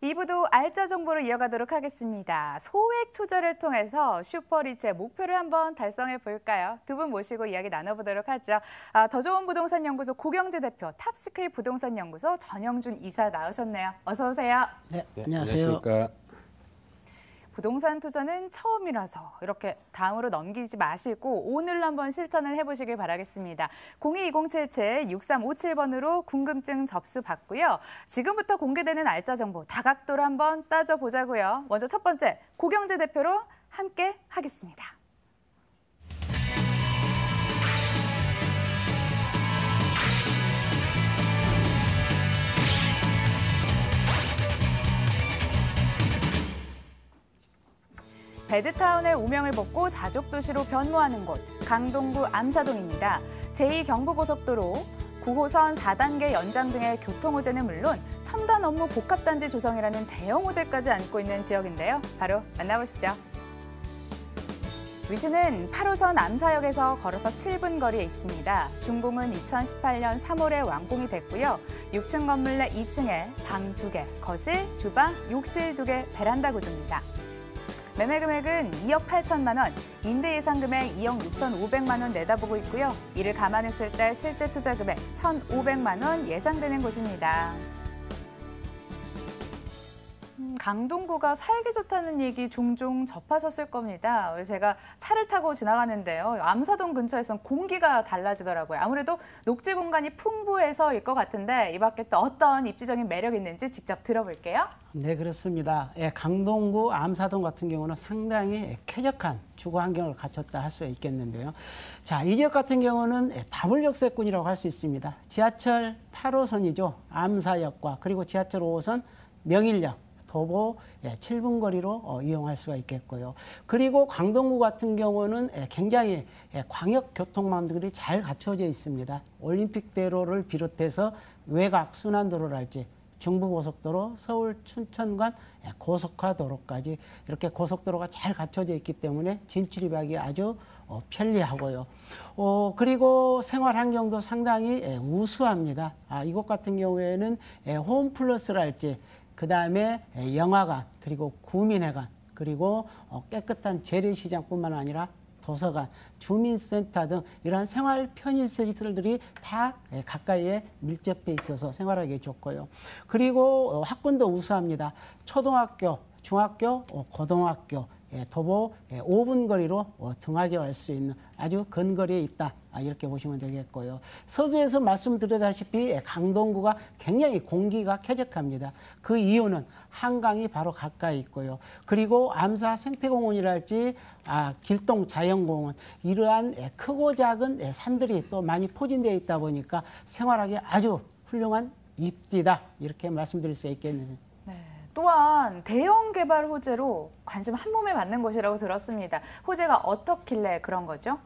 2부도 알짜 정보를 이어가도록 하겠습니다. 소액 투자를 통해서 슈퍼리치의 목표를 한번 달성해 볼까요? 두 분 모시고 이야기 나눠보도록 하죠. 더 좋은 부동산 연구소 고경재 대표, 탑스킬 부동산 연구소 전영준 이사 나오셨네요. 어서 오세요. 네, 안녕하세요. 안녕하십니까. 부동산 투자는 처음이라서 이렇게 다음으로 넘기지 마시고 오늘 한번 실천을 해보시길 바라겠습니다. 022077-6357번으로 궁금증 접수 받고요. 지금부터 공개되는 알짜 정보 다각도로 한번 따져보자고요. 먼저 첫 번째, 고경재 대표로 함께 하겠습니다. 배드타운의 오명을 벗고 자족도시로 변모하는 곳, 강동구 암사동입니다. 제2경부고속도로 9호선 4단계 연장 등의 교통호재는 물론 첨단 업무 복합단지 조성이라는 대형 호재까지 안고 있는 지역인데요. 바로 만나보시죠. 위치는 8호선 암사역에서 걸어서 7분 거리에 있습니다. 준공은 2018년 3월에 완공이 됐고요. 6층 건물 내 2층에 방 2개, 거실, 주방, 욕실 2개, 베란다 구조입니다. 매매 금액은 2억 8천만 원, 임대 예상 금액 2억 6,500만 원 내다보고 있고요. 이를 감안했을 때 실제 투자 금액 1,500만 원 예상되는 곳입니다. 강동구가 살기 좋다는 얘기 종종 접하셨을 겁니다. 제가 차를 타고 지나가는데요. 암사동 근처에선 공기가 달라지더라고요. 아무래도 녹지 공간이 풍부해서일 것 같은데 이 밖에 또 어떤 입지적인 매력이 있는지 직접 들어볼게요. 네, 그렇습니다. 강동구 암사동 같은 경우는 상당히 쾌적한 주거 환경을 갖췄다 할 수 있겠는데요. 자, 이 지역 같은 경우는 다블역세권이라고 할 수 있습니다. 지하철 8호선이죠. 암사역과 그리고 지하철 5호선 명일역, 도보 7분 거리로 이용할 수가 있겠고요. 그리고 강동구 같은 경우는 굉장히 광역교통망들이 잘 갖춰져 있습니다. 올림픽대로를 비롯해서 외곽 순환도로랄지 중부고속도로, 서울 춘천 간 고속화도로까지 이렇게 고속도로가 잘 갖춰져 있기 때문에 진출입하기 아주 편리하고요. 그리고 생활 환경도 상당히 우수합니다. 이곳 같은 경우에는 홈플러스랄지 그 다음에 영화관, 그리고 구민회관, 그리고 깨끗한 재래시장뿐만 아니라 도서관, 주민센터 등 이러한 생활 편의시설들이 다 가까이에 밀접해 있어서 생활하기 좋고요. 그리고 학군도 우수합니다. 초등학교, 중학교, 고등학교, 도보 5분 거리로 등하교 할 수 있는 아주 근거리에 있다. 이렇게 보시면 되겠고요. 서두에서 말씀드렸다시피 강동구가 굉장히 공기가 쾌적합니다. 그 이유는 한강이 바로 가까이 있고요. 그리고 암사 생태공원이랄지 길동 자연공원 이러한 크고 작은 산들이 또 많이 포진되어 있다 보니까 생활하기 아주 훌륭한 입지다. 이렇게 말씀드릴 수 있겠네요. 또한 대형 개발 호재로 관심 한 몸에 받는 곳이라고 들었습니다. 호재가 어떻길래 그런 거죠?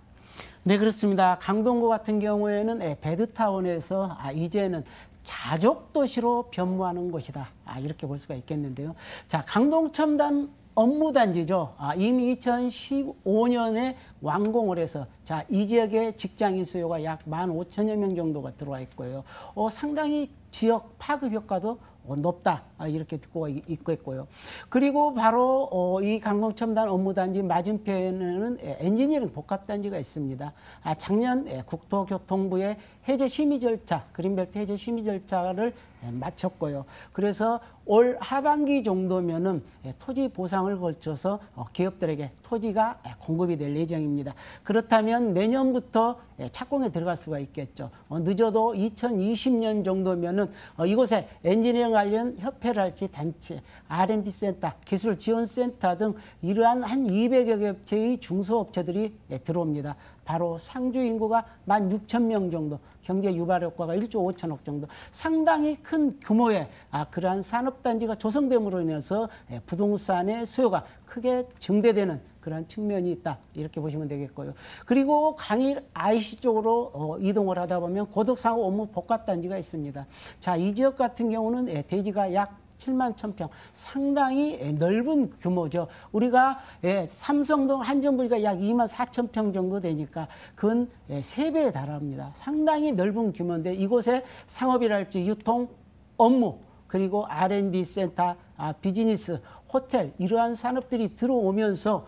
네, 그렇습니다. 강동구 같은 경우에는 배드타운에서 이제는 자족도시로 변모하는 곳이다. 이렇게 볼 수가 있겠는데요. 자, 강동첨단 업무단지죠. 이미 2015년에 완공을 해서 이 지역의 직장인 수요가 약 15,000여 명 정도가 들어와 있고요. 상당히 지역 파급 효과도 높다. 이렇게 듣고 있고요. 그리고 바로 이 강동첨단 업무단지 맞은편에는 엔지니어링 복합단지가 있습니다. 작년 국토교통부의 해제 심의 절차, 그린벨트 해제 심의 절차를 마쳤고요. 그래서 올 하반기 정도면은 토지 보상을 걸쳐서 기업들에게 토지가 공급이 될 예정입니다. 그렇다면 내년부터 착공에 들어갈 수가 있겠죠. 늦어도 2020년 정도면은 이곳에 엔지니어링 관련 협회랄지 단체, R&D 센터, 기술 지원 센터 등 이러한 한 200여 개 업체의 중소업체들이 들어옵니다. 바로 상주 인구가 16,000명 정도, 경제 유발 효과가 1조 5천억 정도, 상당히 큰 규모의 그러한 산업단지가 조성됨으로 인해서 부동산의 수요가 크게 증대되는 그런 측면이 있다. 이렇게 보시면 되겠고요. 그리고 강일 IC 쪽으로 이동을 하다 보면 고덕상호 업무 복합단지가 있습니다. 자, 이 지역 같은 경우는 대지가 약 7만 1,000평, 상당히 넓은 규모죠. 우리가 삼성동 한전부지가 약 2만 4,000평 정도 되니까 그건 3배에 달합니다. 상당히 넓은 규모인데 이곳에 상업이랄지 유통, 업무 그리고 R&D 센터, 비즈니스, 호텔 이러한 산업들이 들어오면서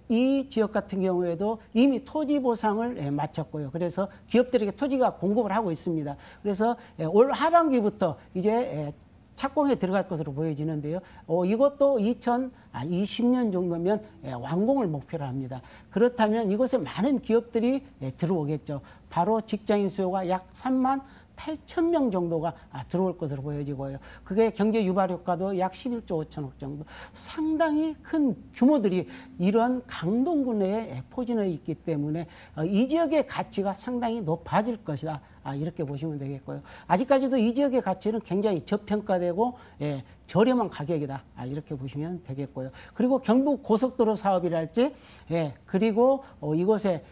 이 지역 같은 경우에도 이미 토지 보상을 마쳤고요. 그래서 기업들에게 토지가 공급을 하고 있습니다. 그래서 올 하반기부터 이제 착공에 들어갈 것으로 보여지는데요. 이것도 2020년 정도면 완공을 목표로 합니다. 그렇다면 이곳에 많은 기업들이 들어오겠죠. 바로 직장인 수요가 약 3만 8천 명 정도가 들어올 것으로 보여지고요. 그게 경제 유발 효과도 약 11조 5천억 정도. 상당히 큰 규모들이 이런 강동구 내에 포진해 있기 때문에 이 지역의 가치가 상당히 높아질 것이다. 이렇게 보시면 되겠고요. 아직까지도 이 지역의 가치는 굉장히 저평가되고 저렴한 가격이다. 이렇게 보시면 되겠고요. 그리고 경부 고속도로 사업이랄지 그리고 이곳에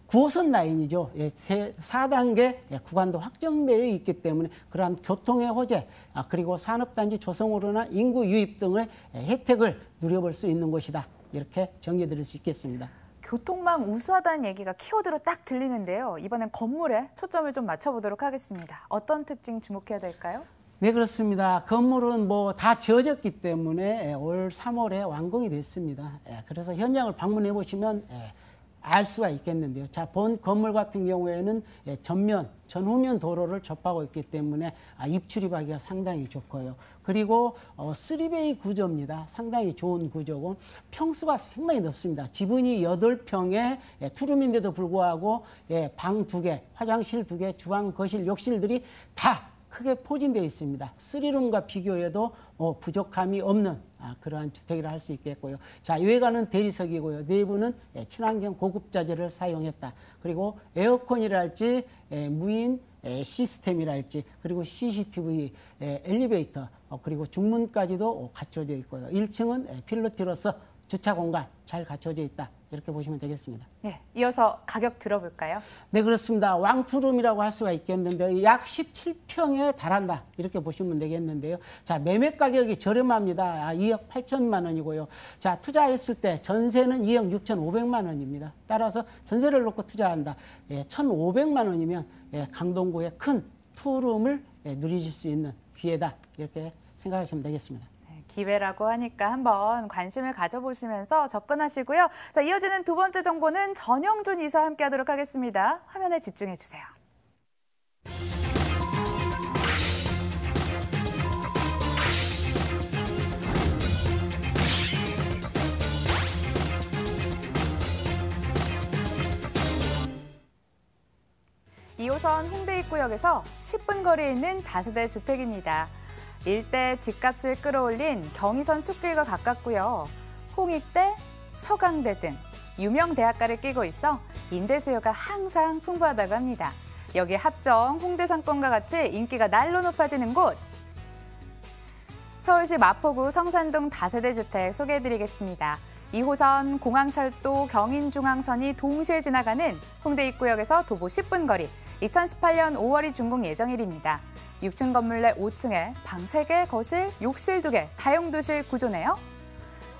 9호선 라인이죠. 4단계 구간도 확정되어 있기 때문에 그러한 교통의 호재, 그리고 산업단지 조성으로나 인구 유입 등의 혜택을 누려볼 수 있는 곳이다. 이렇게 정리드릴 수 있겠습니다. 교통망 우수하다는 얘기가 키워드로 딱 들리는데요. 이번엔 건물에 초점을 좀 맞춰보도록 하겠습니다. 어떤 특징 주목해야 될까요? 네, 그렇습니다. 건물은 뭐 다 지어졌기 때문에 올 3월에 완공이 됐습니다. 그래서 현장을 방문해 보시면 알 수가 있겠는데요. 자, 본 건물 같은 경우에는 전면, 전후면 도로를 접하고 있기 때문에 입출입하기가 상당히 좋고요. 그리고 3베이 구조입니다. 상당히 좋은 구조고 평수가 상당히 넓습니다. 지분이 8평에 투룸인데도 불구하고 방 2개, 화장실 2개, 주방, 거실, 욕실들이 다 크게 포진되어 있습니다. 3룸과 비교해도 부족함이 없는 그러한 주택이라 할 수 있겠고요. 자, 외관은 대리석이고요. 내부는 친환경 고급 자재를 사용했다. 그리고 에어컨이랄지 무인 시스템이랄지 그리고 CCTV, 엘리베이터 그리고 중문까지도 갖춰져 있고요. 1층은 필로티로서 주차 공간 잘 갖춰져 있다. 이렇게 보시면 되겠습니다. 네, 이어서 가격 들어볼까요? 네, 그렇습니다. 왕투룸이라고 할 수가 있겠는데 약 17평에 달한다. 이렇게 보시면 되겠는데요. 자, 매매 가격이 저렴합니다. 2억 8천만 원이고요. 자, 투자했을 때 전세는 2억 6,500만 원입니다. 따라서 전세를 놓고 투자한다. 1,500만 원이면 강동구의 큰 투룸을 누리실 수 있는 기회다. 이렇게 생각하시면 되겠습니다. 기회라고 하니까 한번 관심을 가져보시면서 접근하시고요. 자, 이어지는 두 번째 정보는 전영준 이사와 함께하도록 하겠습니다. 화면에 집중해 주세요. (2호선) 홍대 입구역에서 10분 거리에 있는 다세대 주택입니다. 일대 집값을 끌어올린 경의선 숲길과 가깝고요. 홍익대, 서강대 등 유명 대학가를 끼고 있어 임대 수요가 항상 풍부하다고 합니다. 여기 합정 홍대 상권과 같이 인기가 날로 높아지는 곳. 서울시 마포구 성산동 다세대 주택 소개해드리겠습니다. 2호선 공항철도 경인중앙선이 동시에 지나가는 홍대 입구역에서 도보 10분 거리, 2018년 5월이 준공 예정일입니다. 6층 건물 내 5층에 방 3개, 거실, 욕실 2개, 다용도실 구조네요.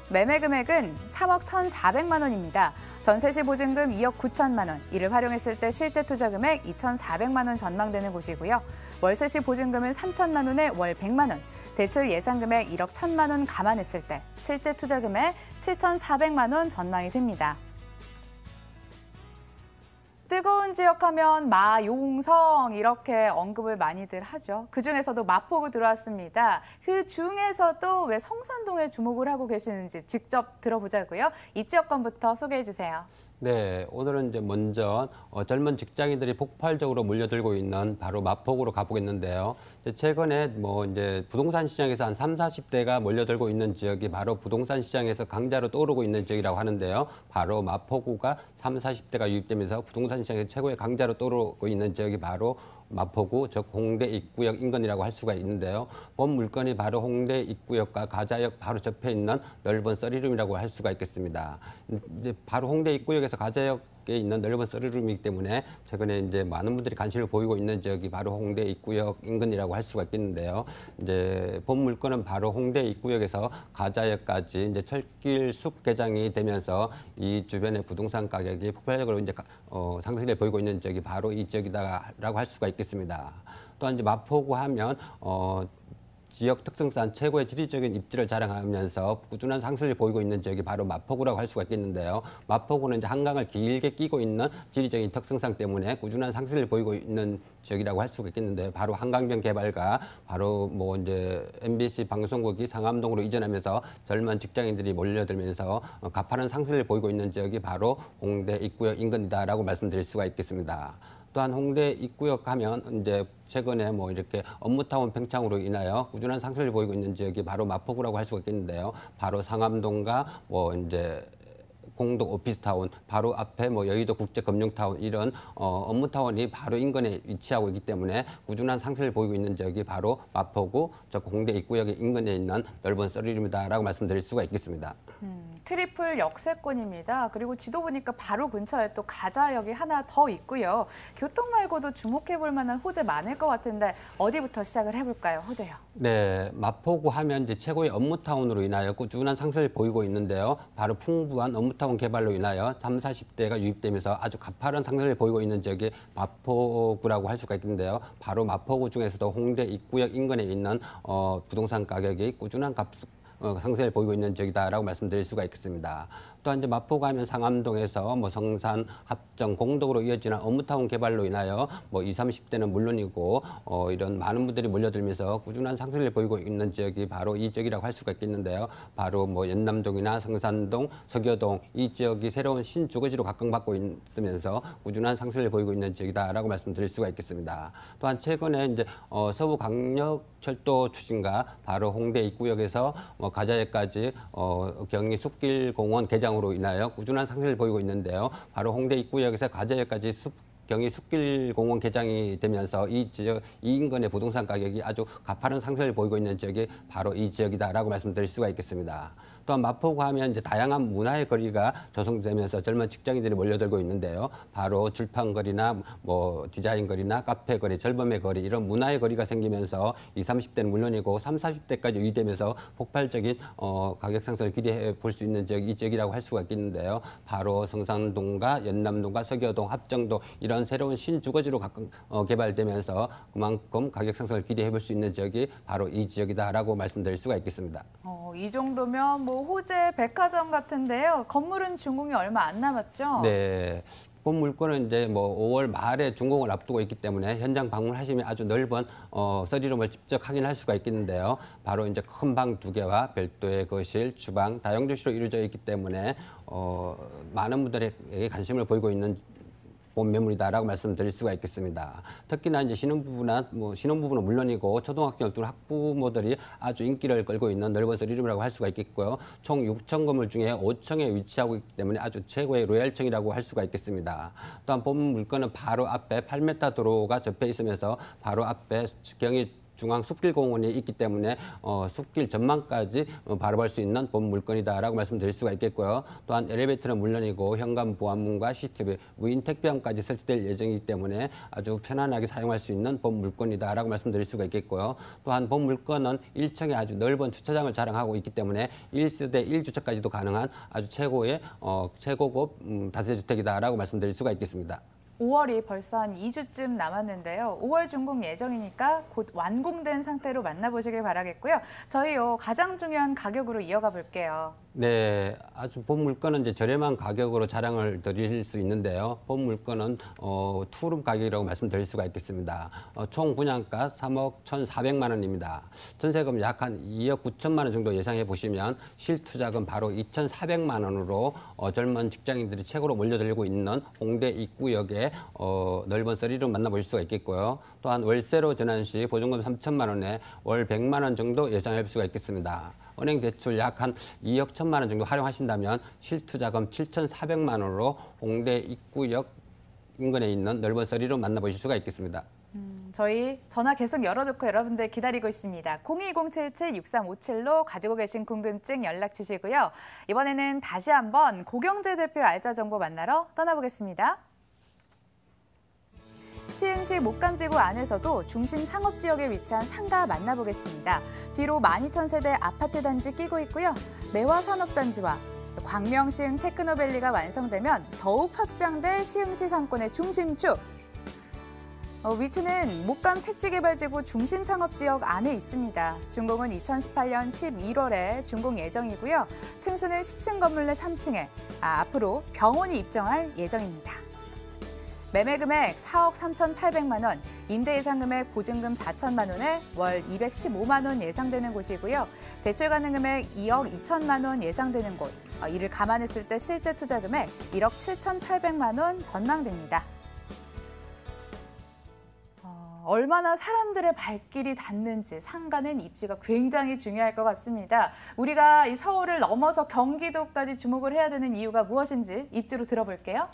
매매 금액은 3억 1,400만 원입니다. 전세 시 보증금 2억 9천만 원, 이를 활용했을 때 실제 투자 금액 2,400만 원 전망되는 곳이고요. 월세 시 보증금은 3천만 원에 월 100만 원, 대출 예상 금액 1억 1천만 원 감안했을 때 실제 투자 금액 7,400만 원 전망이 됩니다. 뜨거운 지역하면 마용성 이렇게 언급을 많이들 하죠. 그중에서도 마포구 들어왔습니다. 그중에서도 왜 성산동에 주목을 하고 계시는지 직접 들어보자고요. 입지 여건부터 소개해 주세요. 네, 오늘은 이제 먼저 젊은 직장인들이 폭발적으로 몰려들고 있는 바로 마포구로 가보겠는데요. 최근에 이제 부동산 시장에서 한 30, 40대가 몰려들고 있는 지역이 바로 부동산 시장에서 강자로 떠오르고 있는 지역이라고 하는데요. 바로 마포구가 30, 40대가 유입되면서 부동산 시장에서 최고의 강자로 떠오르고 있는 지역이 바로 마포구, 즉 홍대 입구역 인근이라고 할 수가 있는데요. 본 물건이 바로 홍대 입구역과 가자역 바로 접해 있는 넓은 써리룸이라고 할 수가 있겠습니다. 이제 바로 홍대 입구역에서 가자역 게 있는 넓은 서리룸이기 때문에 최근에 이제 많은 분들이 관심을 보이고 있는 지역이 바로 홍대 입구역 인근이라고 할 수가 있겠는데요. 이제 본 물건은 바로 홍대 입구역에서 가자역까지 이제 철길 숲 개장이 되면서 이 주변의 부동산 가격이 폭발적으로 이제 상승해 보이고 있는 지역이 바로 이 지역이다라고 할 수가 있겠습니다. 또한 이제 마포구 하면 지역 특성상 최고의 지리적인 입지를 자랑하면서 꾸준한 상승을 보이고 있는 지역이 바로 마포구라고 할 수가 있겠는데요. 마포구는 이제 한강을 길게 끼고 있는 지리적인 특성상 때문에 꾸준한 상승을 보이고 있는 지역이라고 할 수가 있겠는데요. 바로 한강변 개발과 바로 뭐 이제 MBC 방송국이 상암동으로 이전하면서 젊은 직장인들이 몰려들면서 가파른 상승을 보이고 있는 지역이 바로 홍대 입구역 인근이다라고 말씀드릴 수가 있겠습니다. 또한 홍대 입구역 하면 이제 최근에 뭐 이렇게 업무타운 팽창으로 인하여 꾸준한 상승을 보이고 있는 지역이 바로 마포구라고 할 수가 있겠는데요. 바로 상암동과 뭐 이제 공동 오피스타운 바로 앞에 뭐 여의도 국제금융타운 이런 업무타운이 바로 인근에 위치하고 있기 때문에 꾸준한 상승을 보이고 있는 지역이 바로 마포구, 저 홍대 입구역의 인근에 있는 넓은 서리룸이다라고 말씀드릴 수가 있겠습니다. 트리플 역세권입니다. 그리고 지도 보니까 바로 근처에 또 가자역이 하나 더 있고요. 교통 말고도 주목해 볼 만한 호재 많을 것 같은데 어디부터 시작을 해볼까요? 호재요. 네, 마포구 하면 이제 최고의 업무타운으로 인하여 꾸준한 상승을 보이고 있는데요. 바로 풍부한 업무타운 개발로 인하여 30, 40대가 유입되면서 아주 가파른 상승을 보이고 있는 지역이 마포구라고 할 수가 있는데요. 바로 마포구 중에서도 홍대 입구역 인근에 있는 부동산 가격이 꾸준한 상승을 보이고 있는 지역이다라고 말씀드릴 수가 있겠습니다. 또한 이제 마포구 하면 상암동에서 뭐 성산, 합정, 공덕으로 이어지는 업무타운 개발로 인하여 뭐 20, 30대는 물론이고 이런 많은 분들이 몰려들면서 꾸준한 상승을 보이고 있는 지역이 바로 이 지역이라고 할 수가 있겠는데요. 바로 뭐 연남동이나 성산동, 서교동 이 지역이 새로운 신주거지로 각광받고 있으면서 꾸준한 상승을 보이고 있는 지역이다라고 말씀드릴 수가 있겠습니다. 또한 최근에 이제 서부강력철도 추진과 바로 홍대 입구역에서 가자역까지 경의 숲길공원 개장으로 인하여 꾸준한 상승을 보이고 있는데요. 바로 홍대 입구역에서 가자역까지 경의 숲길공원 개장이 되면서 이 지역, 이 인근의 부동산 가격이 아주 가파른 상승을 보이고 있는 지역이 바로 이 지역이다라고 말씀드릴 수가 있겠습니다. 또한 마포구 하면 이제 다양한 문화의 거리가 조성되면서 젊은 직장인들이 몰려들고 있는데요. 바로 줄판거리나 뭐 디자인거리나 카페거리, 절범의 거리 이런 문화의 거리가 생기면서 20, 30대는 물론이고 30, 40대까지 유입되면서 폭발적인 가격 상승을 기대해 볼 수 있는 지역, 이 지역이라고 할 수가 있겠는데요. 바로 성산동과 연남동과 서교동, 합정동 이런 새로운 신주거지로 개발되면서 그만큼 가격 상승을 기대해 볼 수 있는 지역이 바로 이 지역이다라고 말씀드릴 수가 있겠습니다. 이 정도면 뭐 호재 백화점 같은데요. 건물은 준공이 얼마 안 남았죠? 네. 본 물건은 이제 뭐 5월 말에 준공을 앞두고 있기 때문에 현장 방문하시면 아주 넓은 서리룸을 직접 확인할 수가 있겠는데요. 바로 이제 큰 방 2개와 별도의 거실, 주방, 다용도시로 이루어져 있기 때문에 많은 분들에게 관심을 보이고 있는 본 매물이다라고 말씀드릴 수가 있겠습니다. 특히나 이제 신혼부부는 물론이고 초등학교 등 학부모들이 아주 인기를 끌고 있는 넓은 서리룸이라고 할 수가 있겠고요. 총 6층 건물 중에 5층에 위치하고 있기 때문에 아주 최고의 로얄층이라고 할 수가 있겠습니다. 또한 본 물건은 바로 앞에 8m 도로가 접해 있으면서 바로 앞에 경의 중앙 숲길공원이 있기 때문에 숲길 전망까지 바라볼 수 있는 본 물건이다라고 말씀드릴 수가 있겠고요. 또한 엘리베이터는 물론이고 현관 보안문과 CCTV, 무인 택배함까지 설치될 예정이기 때문에 아주 편안하게 사용할 수 있는 본 물건이다라고 말씀드릴 수가 있겠고요. 또한 본 물건은 1층에 아주 넓은 주차장을 자랑하고 있기 때문에 1세대 1주차까지도 가능한 아주 최고의 최고급 다세주택이다라고 말씀드릴 수가 있겠습니다. 5월이 벌써 한 2주쯤 남았는데요. 5월 준공 예정이니까 곧 완공된 상태로 만나보시길 바라겠고요. 저희요 가장 중요한 가격으로 이어가 볼게요. 네, 아주 본 물건은 이제 저렴한 가격으로 자랑을 드릴 수 있는데요. 본 물건은 투룸 가격이라고 말씀드릴 수가 있겠습니다. 총 분양가 3억 1,400만 원입니다. 전세금 약 한 2억 9천만 원 정도 예상해 보시면 실투자금 바로 2,400만 원으로 젊은 직장인들이 최고로 몰려들고 있는 홍대 입구역에 넓은 서리룸 만나보실 수가 있겠고요. 또한 월세로 전환 시 보증금 3천만 원에 월 100만 원 정도 예상할 수가 있겠습니다. 은행 대출 약 한 2억 1천만 원 정도 활용하신다면 실투자금 7,400만 원으로 홍대 입구역 인근에 있는 넓은 서리룸 만나보실 수가 있겠습니다. 저희 전화 계속 열어놓고 여러분들 기다리고 있습니다. 02077-6357로 가지고 계신 궁금증 연락 주시고요. 이번에는 다시 한번 고경재 대표 알짜 정보 만나러 떠나보겠습니다. 시흥시 목감지구 안에서도 중심 상업지역에 위치한 상가 만나보겠습니다. 뒤로 12,000세대 아파트 단지 끼고 있고요. 매화산업단지와 광명시흥 테크노밸리가 완성되면 더욱 확장될 시흥시 상권의 중심축. 위치는 목감 택지개발지구 중심상업지역 안에 있습니다. 준공은 2018년 11월에 준공 예정이고요. 층수는 10층 건물 내 3층에 앞으로 병원이 입점할 예정입니다. 매매 금액 4억 3,800만 원, 임대 예상 금액 보증금 4천만 원에 월 215만 원 예상되는 곳이고요. 대출 가능 금액 2억 2천만 원 예상되는 곳. 이를 감안했을 때 실제 투자 금액 1억 7,800만 원 전망됩니다. 얼마나 사람들의 발길이 닿는지 상가는 입지가 굉장히 중요할 것 같습니다. 우리가 이 서울을 넘어서 경기도까지 주목을 해야 되는 이유가 무엇인지 입지로 들어볼게요.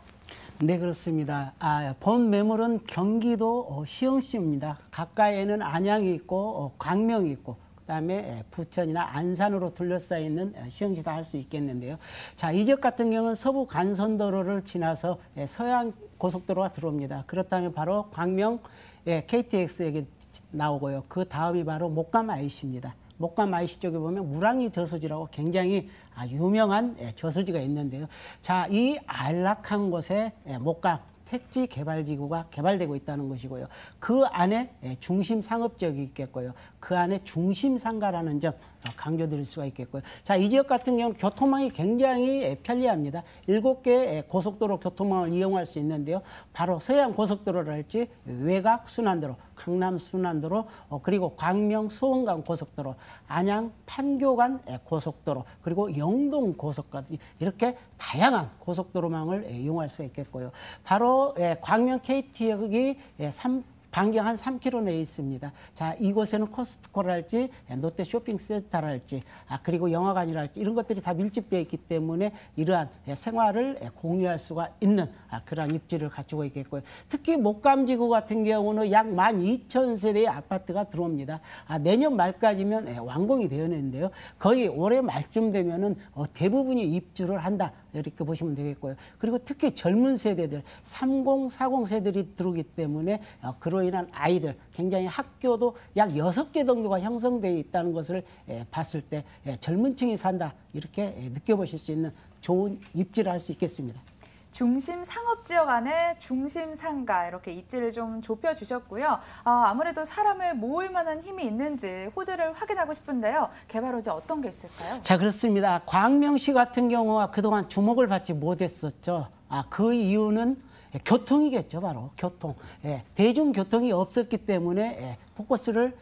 네, 그렇습니다. 본 매물은 경기도 시흥시입니다. 가까이에는 안양이 있고 광명이 있고 그다음에 부천이나 안산으로 둘러싸여 있는 시흥시도 할 수 있겠는데요. 자, 이 지역 같은 경우는 서부 간선도로를 지나서 서해안 고속도로가 들어옵니다. 그렇다면 바로 광명 KTX역이 나오고요. 그 다음이 바로 목감 IC입니다. 목감 IC 쪽에 보면 무랑이 저수지라고 굉장히 유명한 저수지가 있는데요. 자, 이 안락한 곳에 목감 택지 개발지구가 개발되고 있다는 것이고요. 그 안에 중심 상업지역이 있겠고요. 그 안에 중심 상가라는 점 강조드릴 수가 있겠고요. 자, 이 지역 같은 경우는 교통망이 굉장히 편리합니다. 7개의 고속도로 교통망을 이용할 수 있는데요. 바로 서해안 고속도로랄지 외곽 순환도로, 강남 순환도로, 그리고 광명 수원간 고속도로, 안양 판교간 고속도로, 그리고 영동 고속까지 이렇게 다양한 고속도로망을 이용할 수 있겠고요. 바로 광명 KT역이 반경 한 3km 내에 있습니다. 자, 이곳에는 코스트코랄지 롯데 쇼핑센터랄지 그리고 영화관이랄지 이런 것들이 다 밀집되어 있기 때문에 이러한 생활을 공유할 수가 있는 그러한 입지를 갖추고 있겠고요. 특히 목감지구 같은 경우는 약 12,000세대의 아파트가 들어옵니다. 내년 말까지면 완공이 되었는데요. 거의 올해 말쯤 되면은 대부분이 입주를 한다. 이렇게 보시면 되겠고요. 그리고 특히 젊은 세대들, 30, 40 세대들이 들어오기 때문에 그로 인한 아이들, 굉장히 학교도 약 6개 정도가 형성되어 있다는 것을 봤을 때 젊은 층이 산다. 이렇게 느껴보실 수 있는 좋은 입지를 할 수 있겠습니다. 중심 상업지역 안에 중심 상가 이렇게 입지를 좀 좁혀주셨고요. 아무래도 사람을 모을 만한 힘이 있는지 호재를 확인하고 싶은데요. 개발 호재 어떤 게 있을까요? 자, 그렇습니다. 광명시 같은 경우와 그동안 주목을 받지 못했었죠. 그 이유는 교통이겠죠, 바로 교통. 대중교통이 없었기 때문에 포커스를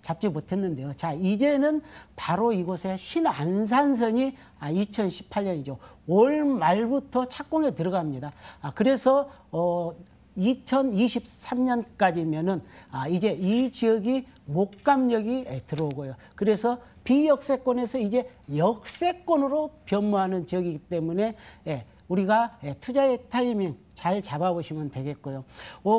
잡지 못했는데요. 자, 이제는 바로 이곳에 신안산선이 2018년이죠. 올 말부터 착공에 들어갑니다. 그래서 2023년까지면은 이제 이 지역이 목감역이 들어오고요. 그래서 비역세권에서 이제 역세권으로 변모하는 지역이기 때문에 우리가 투자의 타이밍 잘 잡아보시면 되겠고요.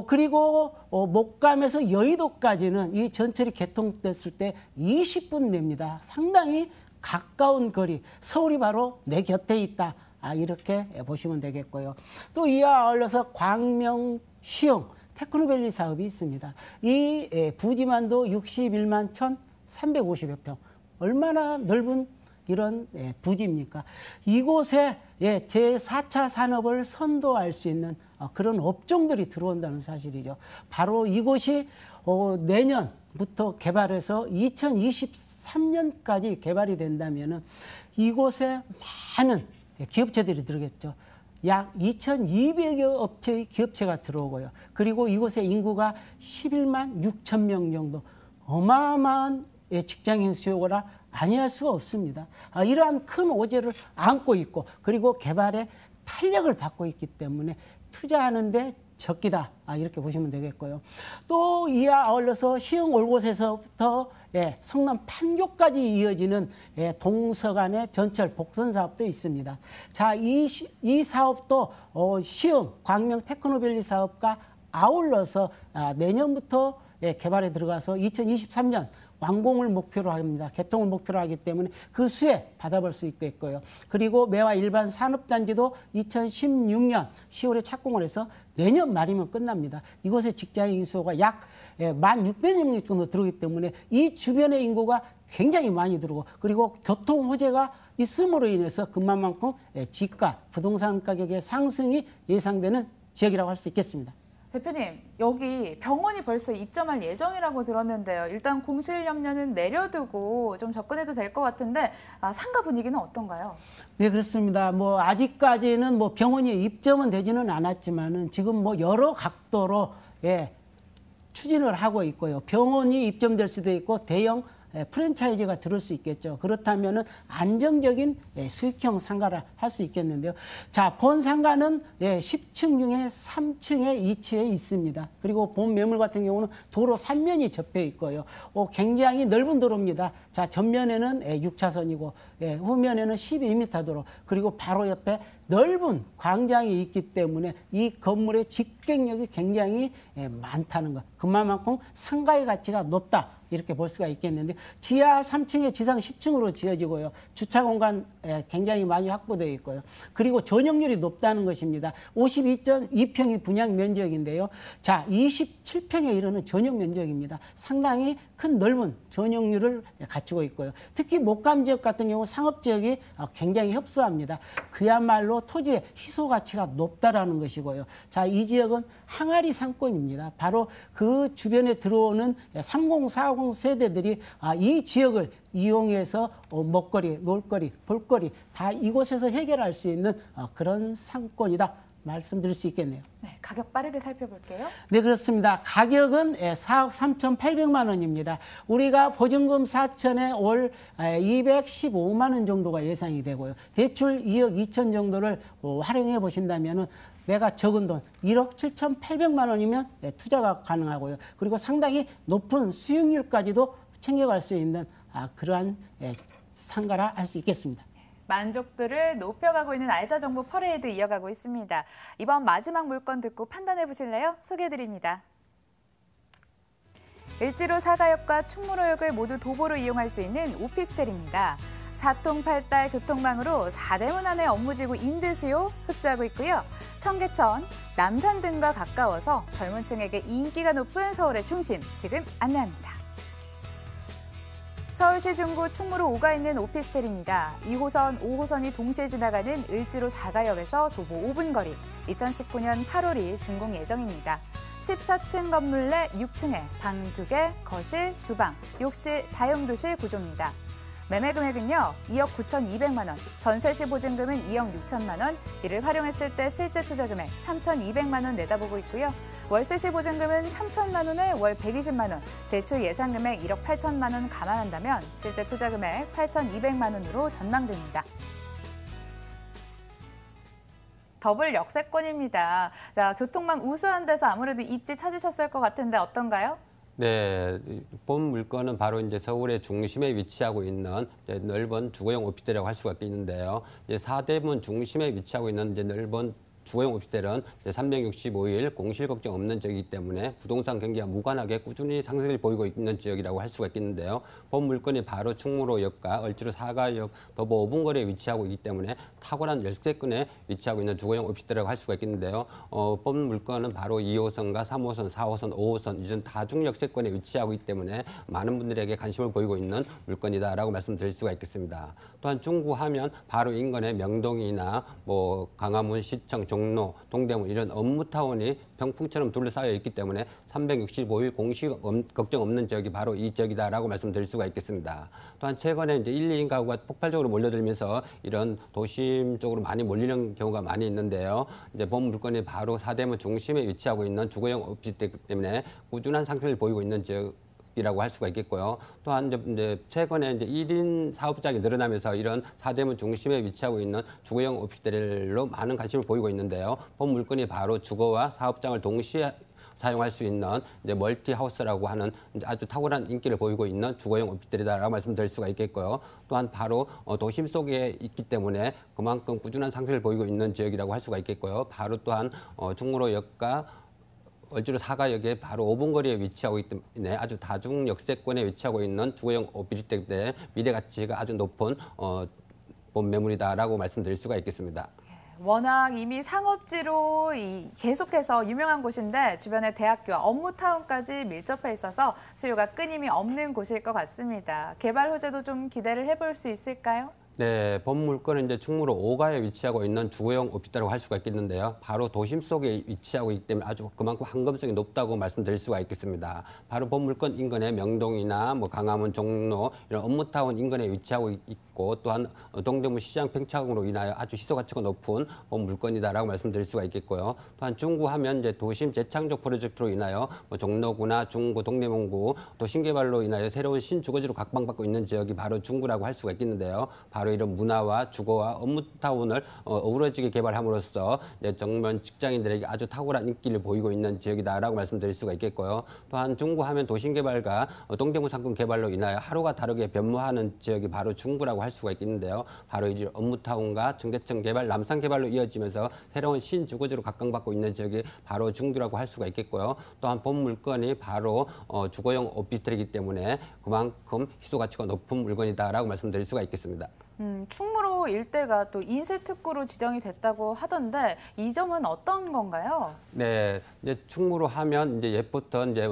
그리고 목감에서 여의도까지는 이 전철이 개통됐을 때 20분 냅니다. 상당히 가까운 거리, 서울이 바로 내 곁에 있다. 이렇게 보시면 되겠고요. 또 이와 아울러서 광명, 시흥, 테크노밸리 사업이 있습니다. 이 부지만도 61만 1,350여 평. 얼마나 넓은 이런 부지입니까? 이곳에 제4차 산업을 선도할 수 있는 그런 업종들이 들어온다는 사실이죠. 바로 이곳이 내년부터 개발해서 2023년까지 개발이 된다면은 이곳에 많은 기업체들이 들어오겠죠. 약 2,200여 업체의 기업체가 들어오고요. 그리고 이곳의 인구가 11만 6천 명 정도. 어마어마한 직장인 수요가 아니할 수가 없습니다. 이러한 큰 오제를 안고 있고 그리고 개발에 탄력을 받고 있기 때문에 투자하는데 적기다. 이렇게 보시면 되겠고요. 또 이와 아울러서 시흥 올곳에서부터 성남 판교까지 이어지는 동서간의 전철 복선 사업도 있습니다. 자, 이 사업도 시흥 광명 테크노밸리 사업과 아울러서 내년부터 개발에 들어가서 2023년 완공을 목표로 합니다. 개통을 목표로 하기 때문에 그 수혜 받아볼 수 있겠고요. 그리고 매화 일반 산업단지도 2016년 10월에 착공을 해서 내년 말이면 끝납니다. 이곳에 직장인 인수가 약 16,000명 정도 들어오기 때문에 이 주변의 인구가 굉장히 많이 들어오고 그리고 교통 호재가 있음으로 인해서 그만큼 지가, 부동산 가격의 상승이 예상되는 지역이라고 할 수 있겠습니다. 대표님, 여기 병원이 벌써 입점할 예정이라고 들었는데요. 일단 공실염려는 내려두고 좀 접근해도 될 것 같은데 상가 분위기는 어떤가요? 네, 그렇습니다. 뭐 아직까지는 뭐 병원이 입점은 되지는 않았지만은 지금 뭐 여러 각도로 추진을 하고 있고요. 병원이 입점될 수도 있고 대형 프랜차이즈가 들을 수 있겠죠. 그렇다면은 안정적인 수익형 상가를 할 수 있겠는데요. 자, 본 상가는 10층 중에 3층에 위치해 있습니다. 그리고 본 매물 같은 경우는 도로 3면이 접해 있고요. 굉장히 넓은 도로입니다. 자, 전면에는 6차선이고 후면에는 12m 도로 그리고 바로 옆에 넓은 광장이 있기 때문에 이 건물의 집객력이 굉장히 많다는 것. 그만큼 상가의 가치가 높다. 이렇게 볼 수가 있겠는데 지하 3층에 지상 10층으로 지어지고요. 주차 공간 굉장히 많이 확보되어 있고요. 그리고 전용률이 높다는 것입니다. 52.2평이 분양 면적인데요. 자, 27평에 이르는 전용 면적입니다. 상당히 큰 넓은 전용률을 갖추고 있고요. 특히 목감 지역 같은 경우 상업 지역이 굉장히 협소합니다. 그야말로 토지의 희소 가치가 높다라는 것이고요. 자, 이 지역은 항아리 상권입니다. 바로 그 주변에 들어오는 30, 40 세대들이 이 지역을 이용해서 먹거리, 놀거리, 볼거리 다 이곳에서 해결할 수 있는 그런 상권이다 말씀드릴 수 있겠네요. 네, 가격 빠르게 살펴볼게요. 네, 그렇습니다. 가격은 4억 3,800만 원입니다. 우리가 보증금 4천에 올 215만 원 정도가 예상이 되고요. 대출 2억 2천 정도를 활용해 보신다면은 매가 적은 돈 1억 7,800만 원이면 투자가 가능하고요. 그리고 상당히 높은 수익률까지도 챙겨갈 수 있는 그러한 상가라 할 수 있겠습니다. 만족도를 높여가고 있는 알짜 정보 퍼레이드 이어가고 있습니다. 이번 마지막 물건 듣고 판단해 보실래요? 소개해드립니다. 을지로 사가역과 충무로역을 모두 도보로 이용할 수 있는 오피스텔입니다. 사통팔달 교통망으로 4대문 안의 업무지구 임대 수요 흡수하고 있고요. 청계천, 남산 등과 가까워서 젊은 층에게 인기가 높은 서울의 중심, 지금 안내합니다. 서울시 중구 충무로 5가 있는 오피스텔입니다. 2호선, 5호선이 동시에 지나가는 을지로 사가역에서 도보 5분 거리, 2019년 8월이 준공 예정입니다. 14층 건물 내 6층에 방 2개, 거실, 주방, 욕실, 다용도실 구조입니다. 매매 금액은요, 2억 9,200만 원, 전세 시 보증금은 2억 6천만 원, 이를 활용했을 때 실제 투자 금액 3,200만 원 내다보고 있고요. 월세 시 보증금은 3천만 원에 월 120만 원, 대출 예상 금액 1억 8천만 원 감안한다면 실제 투자 금액 8,200만 원으로 전망됩니다. 더블 역세권입니다. 자, 교통망 우수한 데서 아무래도 입지 찾으셨을 것 같은데 어떤가요? 네, 본 물건은 바로 이제 서울의 중심에 위치하고 있는 이제 넓은 주거용 오피스텔이라고 할 수가 있는데요. 이제 사대문 중심에 위치하고 있는 이제 넓은 주거용 오피스텔은 365일 공실 걱정 없는 지역이기 때문에 부동산 경기와 무관하게 꾸준히 상승을 보이고 있는 지역이라고 할 수가 있겠는데요. 본 물건이 바로 충무로역과 을지로 사가역 도보 5분 거리에 위치하고 있기 때문에 탁월한 열세권에 위치하고 있는 주거용 오피스텔이라고 할 수가 있겠는데요. 본 물건은 바로 2호선과 3호선, 4호선, 5호선 이전 다중 역세권에 위치하고 있기 때문에 많은 분들에게 관심을 보이고 있는 물건이다라고 말씀드릴 수가 있겠습니다. 또한 중구하면 바로 인근의 명동이나 뭐 광화문, 시청, 종로, 동대문 이런 업무타운이 병풍처럼 둘러싸여 있기 때문에 365일 공시 걱정 없는 지역이 바로 이 지역이다라고 말씀드릴 수가 있겠습니다. 또한 최근에 이제 1, 2인 가구가 폭발적으로 몰려들면서 이런 도심 쪽으로 많이 몰리는 경우가 많이 있는데요. 이제 본 물건이 바로 사대문 중심에 위치하고 있는 주거용 오피스텔 때문에 꾸준한 상승을 보이고 있는 지역. 이라고 할 수가 있겠고요. 또한 이제 최근에 이제 1인 사업장이 늘어나면서 이런 사대문 중심에 위치하고 있는 주거용 오피스텔로 많은 관심을 보이고 있는데요. 본 물건이 바로 주거와 사업장을 동시에 사용할 수 있는 이제 멀티하우스라고 하는 이제 아주 탁월한 인기를 보이고 있는 주거용 오피스텔이다라고 말씀드릴 수가 있겠고요. 또한 바로 도심 속에 있기 때문에 그만큼 꾸준한 상승을 보이고 있는 지역이라고 할 수가 있겠고요. 바로 또한 충무로역과 월주로 사가역에 바로 5분 거리에 위치하고 있기 때문에 아주 다중 역세권에 위치하고 있는 주거용 오피스텔의 미래 가치가 아주 높은 본 매물이다라고 말씀드릴 수가 있겠습니다. 워낙 이미 상업지로 계속해서 유명한 곳인데 주변에 대학교와 업무타운까지 밀접해 있어서 수요가 끊임이 없는 곳일 것 같습니다. 개발 호재도 좀 기대를 해볼 수 있을까요? 네, 본 물건은 이제 충무로 5가에 위치하고 있는 주거용 오피스텔이라고 할 수가 있겠는데요. 바로 도심 속에 위치하고 있기 때문에 아주 그만큼 황금성이 높다고 말씀드릴 수가 있겠습니다. 바로 본 물건 인근에 명동이나 뭐 강화문, 종로 이런 업무타운 인근에 위치하고 있고 또한 동대문 시장 팽창으로 인하여 아주 희소 가치가 높은 본 물건이다라고 말씀드릴 수가 있겠고요. 또한 중구하면 이제 도심 재창조 프로젝트로 인하여 뭐 종로구나 중구, 동대문구 또 신개발로 인하여 새로운 신주거지로 각광받고 있는 지역이 바로 중구라고 할 수가 있겠는데요. 바로 이런 문화와 주거와 업무타운을 어우러지게 개발함으로써 정면 직장인들에게 아주 탁월한 인기를 보이고 있는 지역이다라고 말씀드릴 수가 있겠고요. 또한 중구하면 도심개발과 동대문 상권 개발로 인하여 하루가 다르게 변모하는 지역이 바로 중구라고 할 수가 있겠는데요. 바로 이제 업무타운과 청계천 개발, 남산 개발로 이어지면서 새로운 신주거지로 각광받고 있는 지역이 바로 중구라고 할 수가 있겠고요. 또한 본 물건이 바로 주거용 오피스텔이기 때문에 그만큼 희소 가치가 높은 물건이다라고 말씀드릴 수가 있겠습니다. 충무로 일대가 또 인쇄특구로 지정이 됐다고 하던데 이 점은 어떤 건가요? 네, 이제 충무로 하면 이제 옛부터 이제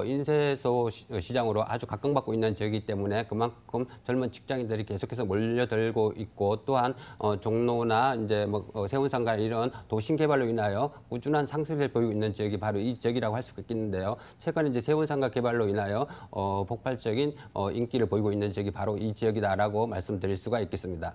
인쇄소 시장으로 아주 각광받고 있는 지역이기 때문에 그만큼 젊은 직장인들이 계속해서 몰려들고 있고 또한 종로나 이제 뭐 세운상가 이런 도심 개발로 인하여 꾸준한 상승을 보이고 있는 지역이 바로 이 지역이라고 할 수가 있겠는데요. 최근에 이제 세운상가 개발로 인하여 폭발적인 인기를 보이고 있는 지역이 바로 이 지역이다라고 말씀드릴 수가 있겠습니다.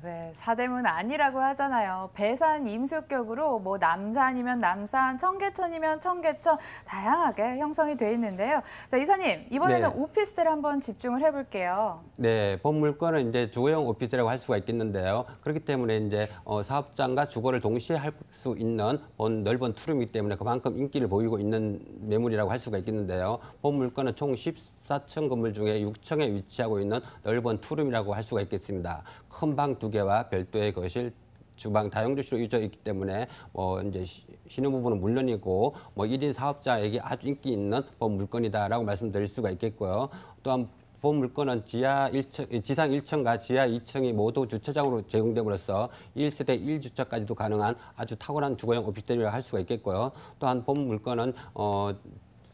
왜 사대문 아니라고 하잖아요. 배산 임수격으로 뭐 남산이면 남산, 청계천이면 청계천 다양하게 형성이 돼 있는데요. 자, 이사님 이번에는 네. 오피스텔 한번 집중을 해볼게요. 네, 본 물건은 이제 주거용 오피스텔이라고 할 수가 있겠는데요. 그렇기 때문에 이제 사업장과 주거를 동시에 할 수 있는 본 넓은 투룸이기 때문에 그만큼 인기를 보이고 있는 매물이라고 할 수가 있겠는데요. 본 물건은 총 14층 건물 중에 6층에 위치하고 있는 넓은 투룸이라고 할 수가 있겠습니다. 큰 방 2개와 별도의 거실, 주방 다용도실로 이루어져 있기 때문에 이제 신혼부부는 물론이고 1인 사업자에게 아주 인기 있는 본 물건이다라고 말씀드릴 수가 있겠고요. 또한 본 물건은 지상 1층과 지하 2층이 모두 주차장으로 제공됨으로써 1세대 1주차까지도 가능한 아주 탁월한 주거용 오피스텔이라고 할 수가 있겠고요. 또한 본 물건은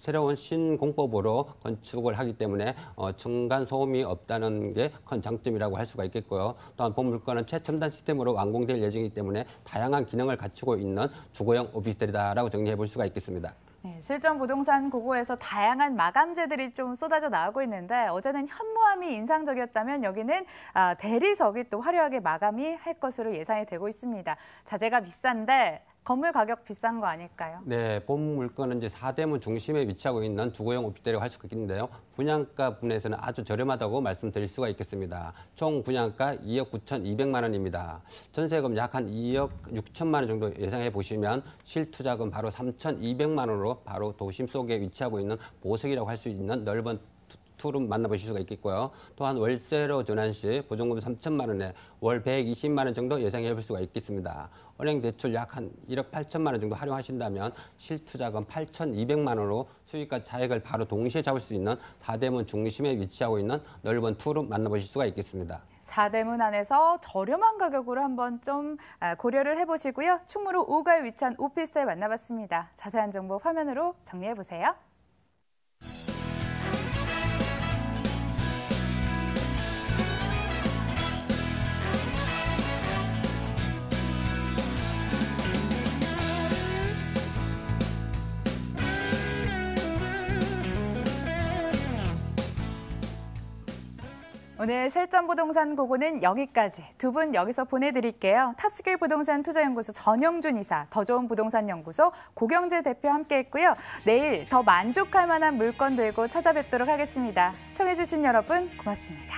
새로운 신공법으로 건축을 하기 때문에 층간 소음이 없다는 게 큰 장점이라고 할 수가 있겠고요. 또한 본 물건은 최첨단 시스템으로 완공될 예정이기 때문에 다양한 기능을 갖추고 있는 주거용 오피스텔이다라고 정리해 볼 수가 있겠습니다. 네, 실전 부동산 고고에서 다양한 마감재들이 좀 쏟아져 나오고 있는데 어제는 현무암이 인상적이었다면 여기는 대리석이 또 화려하게 마감이 할 것으로 예상이 되고 있습니다. 자재가 비싼데 건물 가격 비싼 거 아닐까요? 네, 본 물건은 이제 사대문 중심에 위치하고 있는 주거용 오피스텔이라고 할 수가 있는데요. 분양가 부분에서는 아주 저렴하다고 말씀드릴 수가 있겠습니다. 총 분양가 2억 9,200만 원입니다. 전세금 약 한 2억 6천만 원 정도 예상해 보시면 실투자금 바로 3,200만 원으로 바로 도심 속에 위치하고 있는 보석이라고 할 수 있는 넓은 투룸 만나보실 수가 있겠고요. 또한 월세로 전환 시 보증금 3천만 원에 월 120만 원 정도 예상해 볼 수가 있겠습니다. 은행 대출 약 한 1억 8천만 원 정도 활용하신다면 실투자금 8,200만 원으로 수익과 차익을 바로 동시에 잡을 수 있는 사대문 중심에 위치하고 있는 넓은 투룸 만나보실 수가 있겠습니다. 사대문 안에서 저렴한 가격으로 한번 좀 고려를 해보시고요. 충무로 5가에 위치한 오피스텔 만나봤습니다. 자세한 정보 화면으로 정리해보세요. 오늘 실전부동산 고고는 여기까지. 두 분 여기서 보내드릴게요. 탑스킬 부동산 투자연구소 전영준 이사, 더 좋은 부동산 연구소 고경재 대표 함께했고요. 내일 더 만족할 만한 물건 들고 찾아뵙도록 하겠습니다. 시청해주신 여러분 고맙습니다.